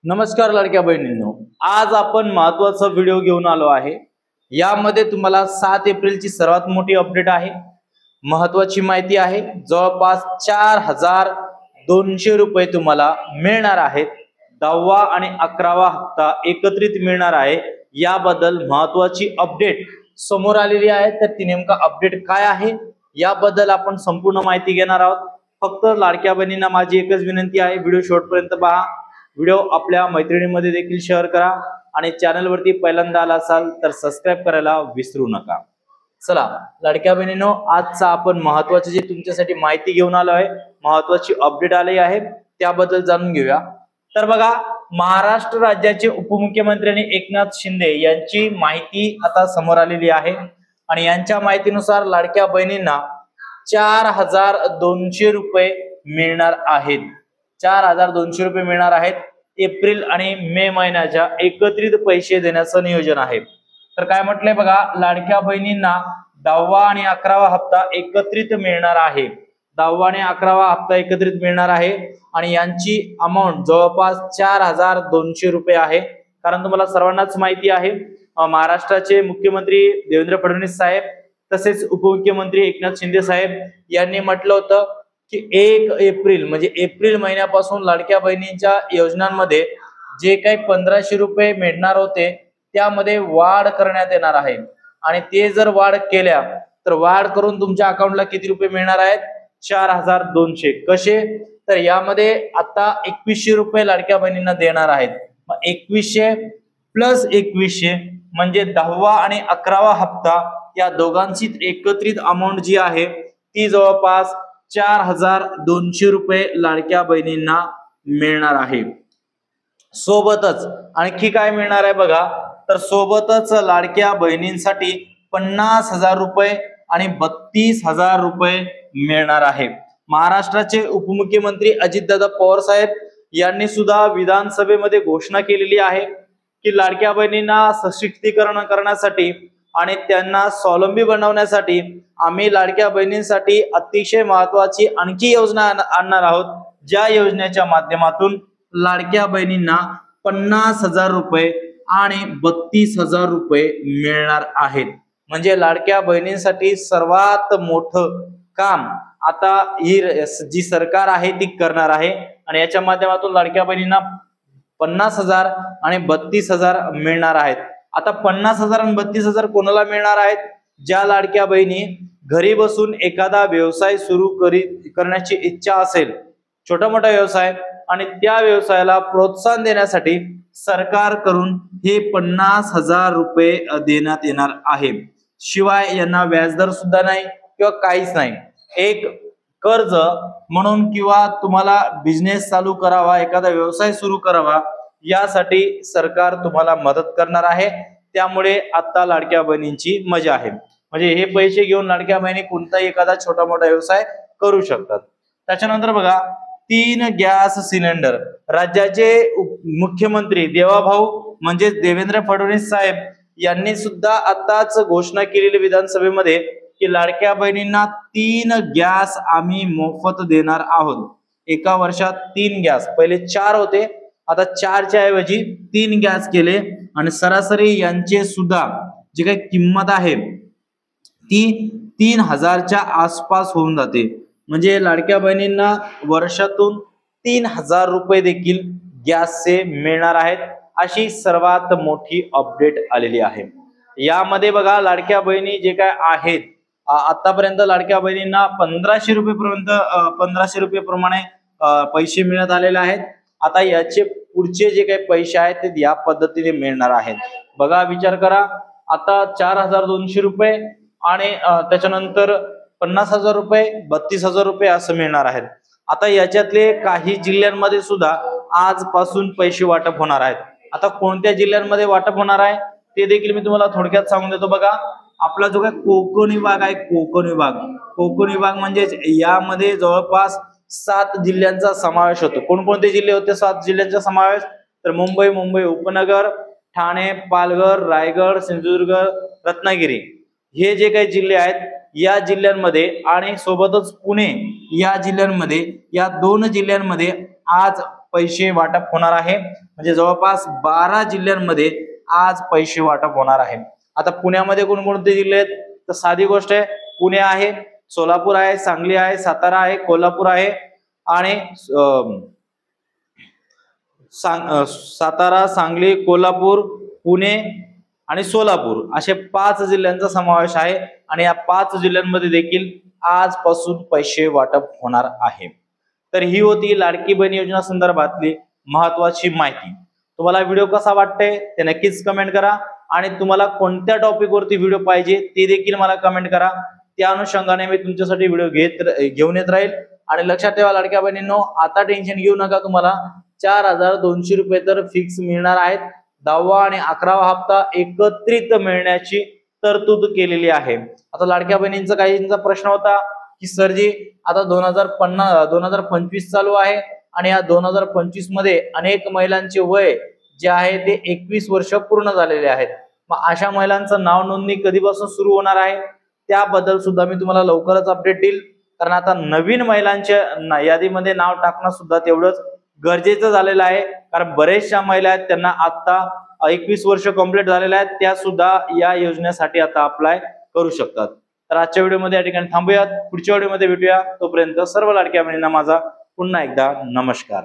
नमस्कार लाडक्या बहिणींनो, आज आपण महत्त्वाचा व्हिडिओ घेऊन आलो आहे। यामध्ये तुम्हाला 7 एप्रिलची सर्वात मोठी अपडेट आहे, महत्त्वाची माहिती आहे। जवळपास 4200 रुपये तुम्हाला मिळणार आहेत। 10वा आणि 11वा हप्ता एकत्रित मिळणार आहे। याबद्दल महत्त्वाची अपडेट समोर आलेली आहे। तर ती नेमका अपडेट काय आहे याबद्दल आपण संपूर्ण माहिती घेणार आहोत। फक्त लाडक्या बहिणींना माझी एकच विनंती आहे, व्हिडिओ शेवटपर्यंत पहा। व्हिडिओ आपल्या मैत्रिणींमध्ये देखील शेअर करा आणि चॅनल वरती पहिल्यांदा आला असाल तर सबस्क्राइब करायला विसरू नका। चला लाडक्या बहिणींनो, आजचा आपण महत्त्वाची जी तुमच्यासाठी माहिती घेऊन आलो आहे, महत्त्वाची अपडेट आली आहे त्याबद्दल जाणून घेऊया। तर बघा, महाराष्ट्र राज्याचे उपमुख्यमंत्री एकनाथ शिंदे यांची माहिती आता समोर आलेली आहे आणि यांच्या माहितीनुसार लाडक्या बहिणींना 4200 रुपये मिळणार आहेत। 4200 रुपये मिळणार आहेत। एप्रिल आणि मे महिन्याच्या एकत्रित पैसे देण्याचं नियोजन आहे। तर काय म्हटलंय बघा, लाडक्या बहिणींना 10वा आणि 11वा हप्ता एकत्रित मिळणार आहे। 10वा आणि 11वा हप्ता एकत्रित मिळणार आहे आणि यांची अमाउंट जवळपास 4200 रुपये आहे। कारण तुम्हाला सर्वांनाच माहिती आहे, महाराष्ट्राचे मुख्यमंत्री देवेंद्र फडणवीस साहेब तसेच उपमुख्यमंत्री एकनाथ शिंदे साहेब यांनी म्हटलं होतं की 1 एप्रिल म्हणजे एप्रिल महिन्यापासून लाडक्या बहिणींच्या योजनांमध्ये जे काही 1500 रुपये मिळणार होते त्यामध्ये वाढ करण्यात येणार आहे आणि ते जर वाढ केल्या तर वाढ करून तुमच्या अकाउंटला किती रुपये मिळणार आहेत? 4200। कसे? तर यामध्ये आता 2100 रुपये लाडक्या बहिणींना देणार आहेत। मग 2100 प्लस 2100 म्हणजे 10वा आणि 11वा हप्ता या दोघांची एकत्रित अमाउंट जी आहे ती जवळपास 4200 रुपये लाडक्या बहिणींना मिळणार आहे। सोबतच आणखी काय मिळणार आहे बघा, तर सोबतच लाडक्या बहिणींसाठी 50,000 रुपये आणि 32,000 रुपये मिळणार आहे। महाराष्ट्राचे उपमुख्यमंत्री अजितदादा पवार साहेब यांनी सुद्धा विधानसभेमध्ये घोषणा केलेली आहे की लाडक्या बहिणींना सशक्तीकरण करण्यासाठी आणि त्यांना स्वावलंबी बनवण्यासाठी आम्ही लाडक्या बहिणींसाठी अतिशय महत्त्वाची आणखी योजना आणणार आहोत, ज्या योजनेच्या माध्यमातून लाडक्या बहिणींना 50,000 रुपये आणि 32,000 रुपये मिळणार आहेत। म्हणजे लाडक्या बहिणींसाठी सर्वात मोठं काम आता ही जी सरकार आहे ती करणार आहे आणि याच्या माध्यमातून लाडक्या बहिणींना 50,000 आणि 32,000 मिळणार आहेत। आता 50,000 आणि 32,000 कोणाला मिळणार आहेत? ज्या लाडक्या बहिणी घरी बसून एखादा व्यवसाय सुरू करण्याची इच्छा असेल, छोटा मोठा व्यवसाय, आणि त्या व्यवसायाला प्रोत्साहन देण्यासाठी सरकारकडून हे 50,000 रुपये देण्यात येणार आहे। शिवाय यांना व्याजदर सुद्धा नाही किंवा काहीच नाही, एक कर्ज म्हणून किंवा तुम्हाला बिझनेस चालू करावा, एखादा व्यवसाय सुरू करावा यासाठी सरकार तुम्हाला मदत करणार आहे। त्यामुळे आता लाडक्या बहिणींची मजा आहे, म्हणजे हे पैसे घेऊन लाडक्या बहिणी कोणताही एखादा छोटा मोठा व्यवसाय करू शकतात। त्याच्यानंतर बघा, 3 गॅस सिलेंडर राज्याचे मुख्यमंत्री देवाभाऊ म्हणजे देवेंद्र फडणवीस साहेब यांनी सुद्धा आताच घोषणा केलेली विधानसभेमध्ये की लाडक्या बहिणींना 3 गॅस आम्ही मोफत देणार आहोत। एका वर्षात 3 गॅस, पहिले 4 होते, आता 4च्या ऐवजी 3 गॅस केले आणि सरासरी यांचे सुद्धा जी काही किंमत आहे ती 3000च्या आसपास होऊन जाते। म्हणजे लाडक्या बहिणींना वर्षातून 3000 रुपये देखील गॅसचे मिळणार आहेत। अशी सर्वात मोठी अपडेट आलेली आहे। यामध्ये बघा, लाडक्या बहिणी जे काय आहेत आतापर्यंत लाडक्या बहिणींना 1500 रुपये प्रमाणे पैसे मिळत आलेले आहेत। आता याचे पुढचे जे काही पैसे आहेत ते या पद्धतीने मिळणार आहेत। बघा, विचार करा, आता 4200 रुपये आणि त्याच्यानंतर 50,000 रुपये, 32,000 रुपये असं मिळणार आहेत। आता याच्यातले काही जिल्ह्यांमध्ये सुद्धा आजपासून पैसे वाटप होणार आहेत। आता कोणत्या जिल्ह्यांमध्ये वाटप होणार आहे ते देखील मी तुम्हाला थोडक्यात सांगून देतो। बघा, आपला जो काही कोकण विभाग आहे, कोकण विभाग म्हणजे यामध्ये जवळपास 7 जिल्ह्यांचा समावेश होतो। कोणकोणते जिल्हे होते 7 जिल्ह्यांचा समावेश? तर मुंबई उपनगर, ठाणे, पालघर, रायगड, सिंधुदुर्ग, रत्नागिरी हे जे काही जिल्हे आहेत या जिल्ह्यांमध्ये आणि सोबतच पुणे या जिल्ह्यांमध्ये, या 2 जिल्ह्यांमध्ये आज पैसे वाटप होणार आहे, म्हणजे जवळपास 12 जिल्ह्यांमध्ये आज पैसे वाटप होणार आहे. आता पुण्यामध्ये कोणकोणते जिल्हे आहेत, तर साधी गोष्ट आहे, पुणे आहे, सोलापूर आहे, सांगली आहे, सातारा आहे, कोल्हापूर आहे आणि सातारा, सांगली, कोल्हापूर, पुणे आणि सोलापूर असे 5 जिल्ह्यांचा समावेश आहे आणि या 5 जिल्ह्यांमध्ये देखील आजपासून पैसे वाटप होणार आहे. तर ही होती लाडकी बहीण योजना संदर्भातली महत्वाची माहिती. तुम्हाला व्हिडिओ कसा वाटतंय ते नक्कीच कमेंट करा आणि तुम्हाला कोणत्या टॉपिक वरती व्हिडिओ पाहिजे ते देखील मला कमेंट करा. त्या अनुषंगाने मी तुमच्यासाठी व्हिडिओ घेऊन येत राहील. आणि लक्षात ठेवा लाडक्या बहिणींनो, आता टेन्शन घेऊ नका, तुम्हाला 4200 रुपये तर फिक्स मिळणार आहेत. 10वा आणि 11वा हप्ता एकत्रित मिळण्याची तरतूद केलेली आहे. आता लाडक्या बहिणींचा काहींचा प्रश्न होता की सरजी आता 2025 चालू आहे आणि या 2025 मध्ये अनेक महिलांचे वय जे आहे ते 21 वर्ष पूर्ण झालेले आहेत. मग अशा महिलांचं नाव नोंदणी कधीपासून सुरू होणार आहे त्याबद्दल सुद्धा मी तुम्हाला लवकरच अपडेट देईल. कारण आता नवीन महिलांच्या यादीमध्ये नाव टाकणं सुद्धा तेवढंच गरजेचं झालेलं आहे. कारण बरेचशा महिला आहेत त्यांना आता 21 वर्ष कंप्लीट झालेले आहेत, त्या सुद्धा या योजनेसाठी आता अप्लाय करू शकतात. तर आजच्या व्हिडिओमध्ये या ठिकाणी थांबूयात. पुढच्या व्हिडिओमध्ये भेटूया. तोपर्यंत सर्व लाडक्या बहिणींना माझा पुन्हा एकदा नमस्कार.